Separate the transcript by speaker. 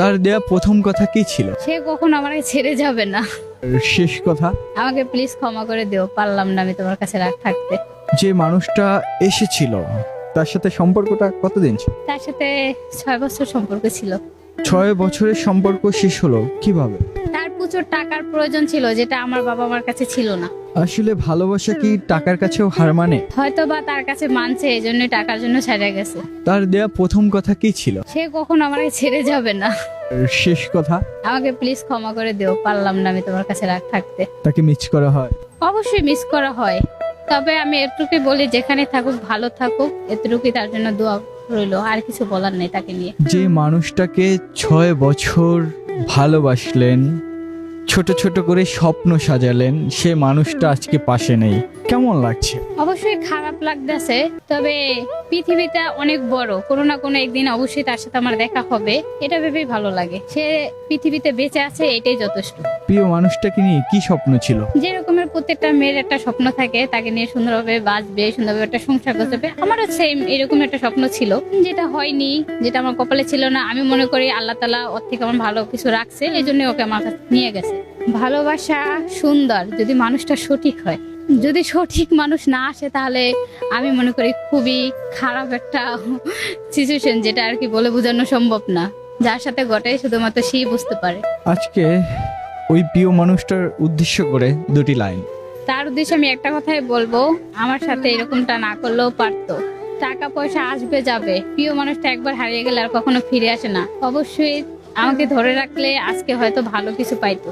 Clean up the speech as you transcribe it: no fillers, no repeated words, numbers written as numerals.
Speaker 1: তার দেয়া প্রথম কথা কি ছিল?
Speaker 2: সে কখনো আমাকে ছেড়ে যাবে না।
Speaker 1: শেষ কথা?
Speaker 2: আমাকে প্লিজ ক্ষমা করে দিও, পারলাম না আমি তোমার কাছে রাগ থাকতে।
Speaker 1: যে মানুষটা এসেছিল তার সাথে সম্পর্কটা কতদিন ছিল?
Speaker 2: তার সাথে 6 বছর সম্পর্ক ছিল।
Speaker 1: 6 বছরের সম্পর্ক শেষ হলো কিভাবে?
Speaker 2: তার প্রচুর টাকার প্রয়োজন ছিল, যেটা আমার বাবা মার কাছে ছিল না।
Speaker 1: আসলে ভালোবাসা কি টাকার কাছেও হার মানে?
Speaker 2: হয়তো বা তার কাছে মানছে, এই জন্যই টাকার জন্য ছেড়ে গেছে।
Speaker 1: তার দেয়া প্রথম কথা কি ছিল?
Speaker 2: সে কখনো আমাকে ছেড়ে যাবে না।
Speaker 1: শেষ কথা?
Speaker 2: আমাকে প্লিজ ক্ষমা করে দিও, পারলাম না আমি তোমার কাছে রাগ থাকতে।
Speaker 1: তাকে মিস করা হয়?
Speaker 2: অবশ্যই মিস করা হয়, তবে আমি এটুকুই বলি যেখানে থাকুক ভালো থাকুক, এতটুকুই তার জন্য দোয়া রইলো, আর কিছু বলার নেই তাকে নিয়ে।
Speaker 1: যে মানুষটাকে 6 বছর ভালোবাসলেন, ছোট ছোট করে স্বপ্ন সাজালেন, সে মানুষটা আজকে পাশে নেই, কেমন লাগছে?
Speaker 2: অবশ্যই খারাপ লাগতেছে, তবে পৃথিবীটা অনেক বড়, কোনো না কোনো একদিন অবশ্যই তার সাথে আমার দেখা হবে, এটা ভেবেই ভালো লাগে। সে পৃথিবীতে বেঁচে আছে, এটাই যথেষ্ট।
Speaker 1: প্রিয় মানুষটাকে নিয়ে কি স্বপ্ন ছিল?
Speaker 2: যে রকমের প্রত্যেকটা মেয়ের একটা স্বপ্ন থাকে, তাকে নিয়ে সুন্দরভাবে বাঁচবে, সুন্দরভাবে একটা সংসার করবে। আমারও সেম এরকম একটা স্বপ্ন ছিল, যেটা হয়নি, যেটা আমার কপালে ছিল না। আমি মনে করি আল্লাহ তাআলা ওর থেকে আমার ভালো কিছু রাখছে, এই জন্য ওকে আমার কাছে নিয়ে গেছে। ভালোবাসা সুন্দর যদি মানুষটা সঠিক হয়। যদি সঠিক মানুষ না আসে, তাহলে আমি মনে করি খুবই খারাপ একটা সিচুয়েশন, যেটা আর কি বলে বোঝানো সম্ভব না। যার সাথে ঘটে শুধুমাত্র সেই বুঝতে পারে।
Speaker 1: আজকে ওই প্রিয় মানুষটার উদ্দেশ্য করে দুটি লাইন।
Speaker 2: তার উদ্দেশ্যে আমি একটা কথাই বলবো, আমার সাথে এরকমটা না করলেও পারতো। টাকা পয়সা আসবে যাবে, প্রিয় মানুষটা একবার হারিয়ে গেলে আর কখনো ফিরে আসে না। অবশ্যই আমাকে ধরে রাখলে আজকে হয়তো ভালো কিছু পাইতো।